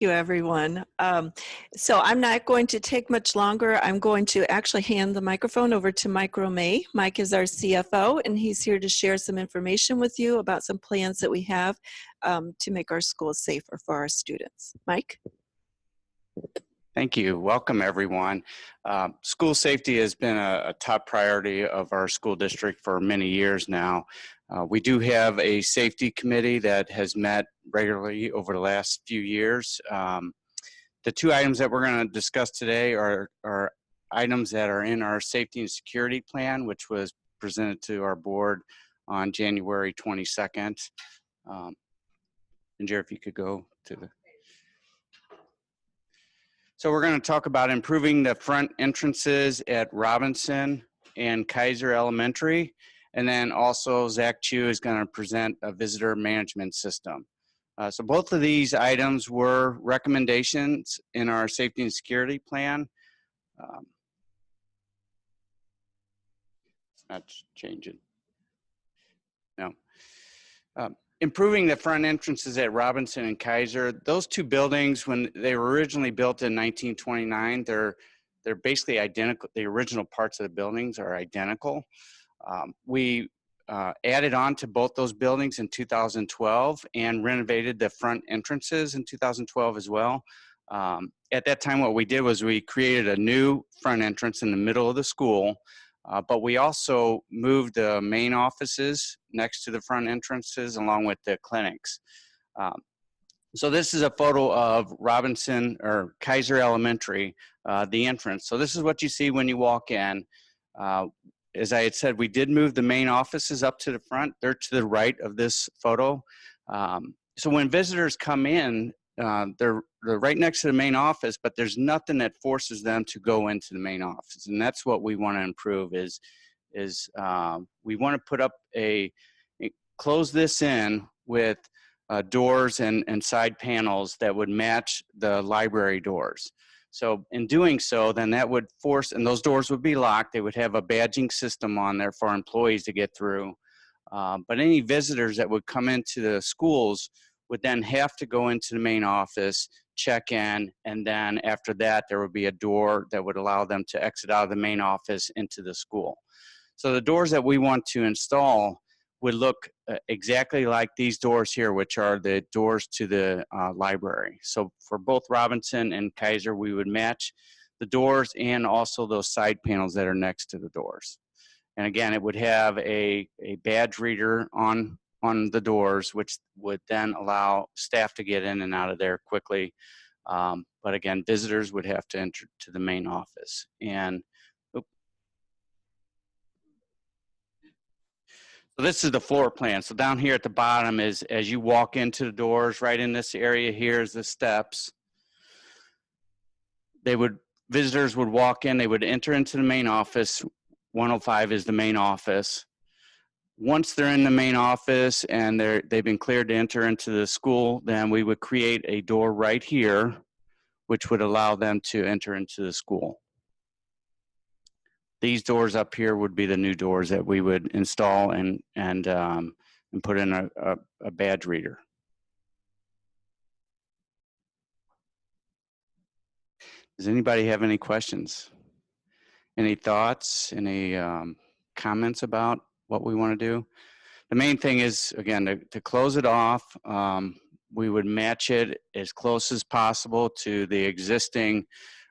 you, everyone. So I'm not going to take much longer. I'm going to actually hand the microphone over to Mike Romay. Mike is our CFO, and he's here to share some information with you about some plans that we have to make our schools safer for our students. Mike? Thank you. Welcome, everyone. School safety has been a top priority of our school district for many years now. We do have a safety committee that has met regularly over the last few years. The two items that we're going to discuss today are items that are in our safety and security plan, which was presented to our board on January 22nd. And Jerry, if you could go to the... So we're going to talk about improving the front entrances at Robinson and Keysor Elementary. And then also Zach Chu is going to present a visitor management system. So both of these items were recommendations in our safety and security plan. It's not changing. No. Improving the front entrances at Robinson and Keysor, those two buildings, when they were originally built in 1929, they're basically identical. The original parts of the buildings are identical. We added on to both those buildings in 2012 and renovated the front entrances in 2012 as well. At that time, what we did was we created a new front entrance in the middle of the school, but we also moved the main offices next to the front entrances along with the clinics. So this is a photo of Robinson or Keysor Elementary, the entrance. So this is what you see when you walk in. As I had said, we did move the main offices up to the front. They're to the right of this photo. So when visitors come in, they're right next to the main office, but there's nothing that forces them to go into the main office. And that's what we want to improve is we want to put up close this in with doors and side panels that would match the library doors. So in doing so, then that would force, and those doors would be locked. They would have a badging system on there for employees to get through. But any visitors that would come into the schools would then have to go into the main office, check in, and then after that, there would be a door that would allow them to exit out of the main office into the school. So the doors that we want to install would look exactly like these doors here, which are the doors to the library. So for both Robinson and Keysor, we would match the doors and also those side panels that are next to the doors. And again, it would have a badge reader on the doors, which would then allow staff to get in and out of there quickly. But again, visitors would have to enter to the main office. And so this is the floor plan. So down here at the bottom is, as you walk into the doors, right in this area here is the steps. Visitors would walk in, they would enter into the main office. 105 is the main office. Once they're in the main office and they've been cleared to enter into the school, then we would create a door right here, which would allow them to enter into the school. These doors up here would be the new doors that we would install and put in a badge reader. Does anybody have any questions? Any thoughts? Any comments about what we want to do? The main thing is, again, to close it off, we would match it as close as possible to the existing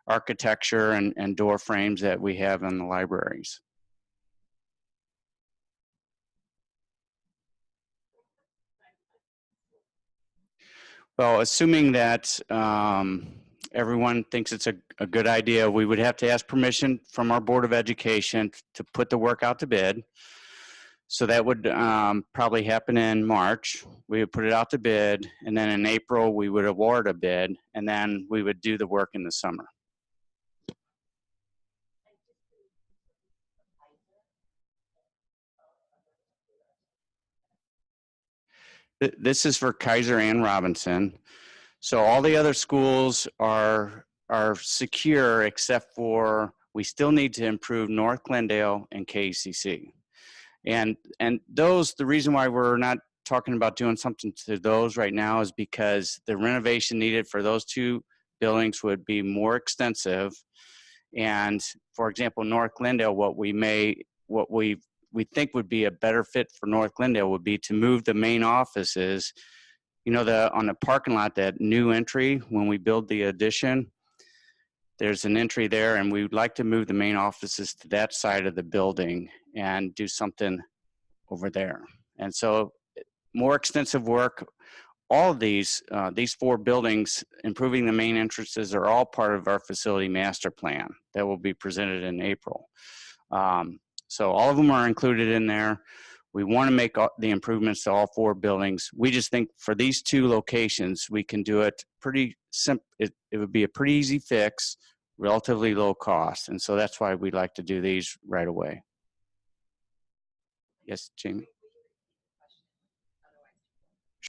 architecture and door frames that we have in the libraries. Well, assuming that everyone thinks it's a good idea, we would have to ask permission from our Board of Education to put the work out to bid. So that would probably happen in March. We would put it out to bid, and then in April we would award a bid, and then we would do the work in the summer. This is for Keysor and Robinson. So all the other schools are secure, except for we still need to improve North Glendale and KCC. And those, the reason why we're not talking about doing something to those right now is because the renovation needed for those two buildings would be more extensive. And for example, North Glendale, what we think would be a better fit for North Glendale would be to move the main offices, you know, on the parking lot, that new entry, when we build the addition, there's an entry there, and we would like to move the main offices to that side of the building and do something over there. And so more extensive work. All of these four buildings, improving the main entrances, are all part of our facility master plan that will be presented in April. So all of them are included in there. We want to make the improvements to all four buildings. We just think for these two locations, we can do it pretty simple. It would be a pretty easy fix, relatively low cost. And so that's why we'd like to do these right away. Yes, Jamie?